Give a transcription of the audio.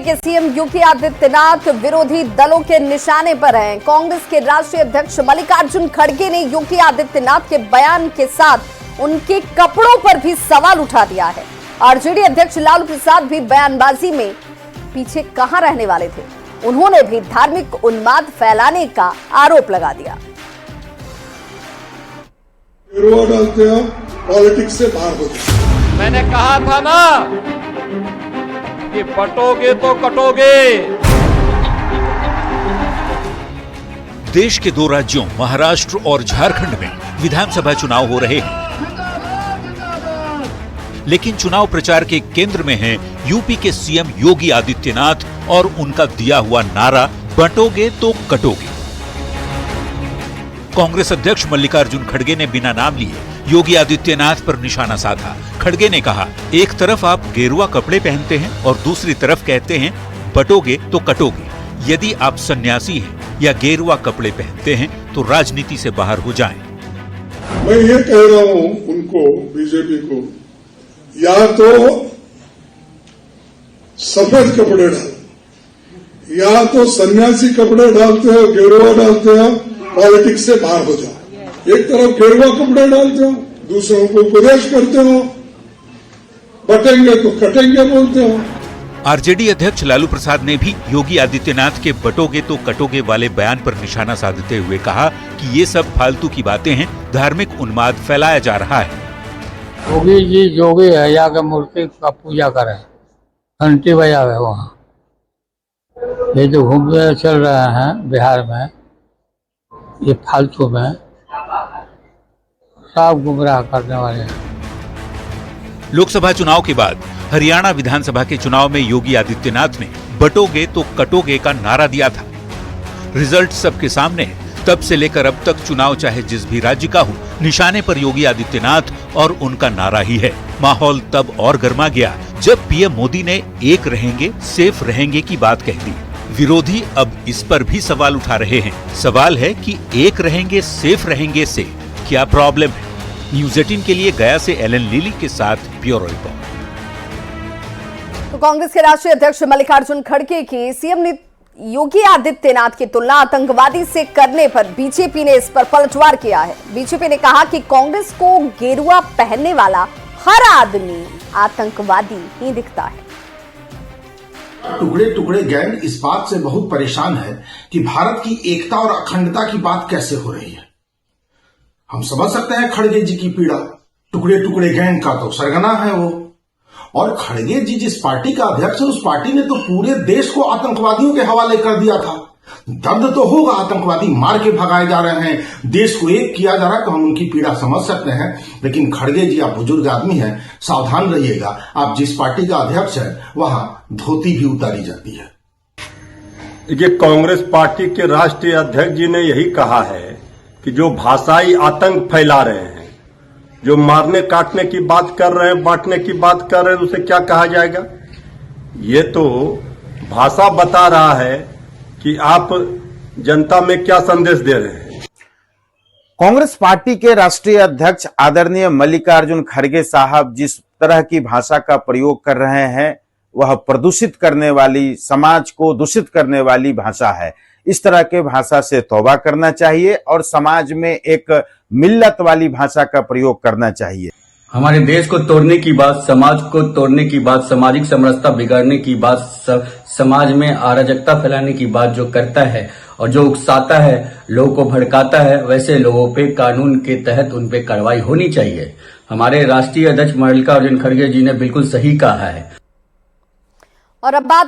के सीएम योगी आदित्यनाथ विरोधी दलों के निशाने पर हैं। कांग्रेस के राष्ट्रीय अध्यक्ष मल्लिकार्जुन खड़गे ने योगी आदित्यनाथ के बयान के साथ उनके कपड़ों पर भी सवाल उठा दिया है। आरजेडी अध्यक्ष लालू प्रसाद भी बयानबाजी में पीछे कहां रहने वाले थे। उन्होंने भी धार्मिक उन्माद फैलाने का आरोप लगा दिया। डालते हो, पॉलिटिक्स से बाहर हो जाए। मैंने कहा था ना कि बटोगे तो कटोगे। देश के दो राज्यों महाराष्ट्र और झारखंड में विधानसभा चुनाव हो रहे हैं, लेकिन चुनाव प्रचार के केंद्र में है यूपी के सीएम योगी आदित्यनाथ और उनका दिया हुआ नारा बटोगे तो कटोगे। कांग्रेस अध्यक्ष मल्लिकार्जुन खड़गे ने बिना नाम लिए योगी आदित्यनाथ पर निशाना साधा। खड़गे ने कहा, एक तरफ आप गेरुआ कपड़े पहनते हैं और दूसरी तरफ कहते हैं बटोगे तो कटोगे। यदि आप सन्यासी हैं या गेरुआ कपड़े पहनते हैं तो राजनीति से बाहर हो जाएं। मैं ये कह रहा हूं उनको, बीजेपी को, या तो सफेद कपड़े डालो या तो सन्यासी कपड़े डालते हो, गेरुआ डालते हो, पॉलिटिक्स से बाहर हो जाओ। एक तरफ गेरुआ कपड़े डालते हो, दूसरों को उपदेश करते हो, बटेंगे तो कटेंगे बोलते हो। आरजेडी अध्यक्ष लालू प्रसाद ने भी योगी आदित्यनाथ के बटोगे तो कटोगे वाले बयान पर निशाना साधते हुए कहा कि ये सब फालतू की बातें हैं, धार्मिक उन्माद फैलाया जा रहा है। योगी जी जोगी है, या के मूर्ति का पूजा करे, घंटी बजावे वहाँ। ये जो घूमते चल रहे हैं बिहार में, ये फालतू में सब गुमराह करने वाले हैं। लोकसभा चुनाव के बाद हरियाणा विधानसभा के चुनाव में योगी आदित्यनाथ ने बटोगे तो कटोगे का नारा दिया था। रिजल्ट सबके सामने है। तब से लेकर अब तक चुनाव चाहे जिस भी राज्य का हो, निशाने पर योगी आदित्यनाथ और उनका नारा ही है। माहौल तब और गर्मा गया जब पीएम मोदी ने एक रहेंगे सेफ रहेंगे की बात कह दी। विरोधी अब इस पर भी सवाल उठा रहे हैं। सवाल है कि एक रहेंगे सेफ रहेंगे से क्या प्रॉब्लम है। न्यूज़ 18 के लिए गया से एलन लीली के साथ ब्यूरो रिपोर्ट। तो कांग्रेस के राष्ट्रीय अध्यक्ष मल्लिकार्जुन खड़गे की सीएम ने योगी आदित्यनाथ की तुलना आतंकवादी से करने पर बीजेपी ने इस पर पलटवार किया है। बीजेपी ने कहा कि कांग्रेस को गेरुआ पहनने वाला हर आदमी आतंकवादी ही दिखता है। टुकड़े टुकड़े गैंग इस बात से बहुत परेशान है कि भारत की एकता और अखंडता की बात कैसे हो रही है। हम समझ सकते हैं खड़गे जी की पीड़ा। टुकड़े टुकड़े गैंग का तो सरगना है वो। और खड़गे जी जिस पार्टी का अध्यक्ष है, उस पार्टी ने तो पूरे देश को आतंकवादियों के हवाले कर दिया था। दर्द तो होगा, आतंकवादी मार के भगाए जा रहे हैं, देश को एक किया जा रहा है, तो हम उनकी पीड़ा समझ सकते हैं। लेकिन खड़गे जी, आप बुजुर्ग आदमी हैं, सावधान रहिएगा। आप जिस पार्टी का अध्यक्ष है वहां धोती भी उतारी जाती है। ये कांग्रेस पार्टी के राष्ट्रीय अध्यक्ष जी ने यही कहा है कि जो भाषाई आतंक फैला रहे हैं, जो मारने काटने की बात कर रहे हैं, बांटने की बात कर रहे हैं, उसे क्या कहा जाएगा। ये तो भाषा बता रहा है कि आप जनता में क्या संदेश दे रहे हैं। कांग्रेस पार्टी के राष्ट्रीय अध्यक्ष आदरणीय मल्लिकार्जुन खड़गे साहब जिस तरह की भाषा का प्रयोग कर रहे हैं, वह प्रदूषित करने वाली, समाज को दूषित करने वाली भाषा है। इस तरह के भाषा से तौबा करना चाहिए और समाज में एक मिल्लत वाली भाषा का प्रयोग करना चाहिए। हमारे देश को तोड़ने की बात, समाज को तोड़ने की बात, सामाजिक समरसता बिगाड़ने की बात, समाज में अराजकता फैलाने की बात जो करता है और जो उकसाता है, लोगों को भड़काता है, वैसे लोगों पे कानून के तहत उन पे कार्रवाई होनी चाहिए। हमारे राष्ट्रीय अध्यक्ष मल्लिकार्जुन खड़गे जी ने बिल्कुल सही कहा है। और अब बात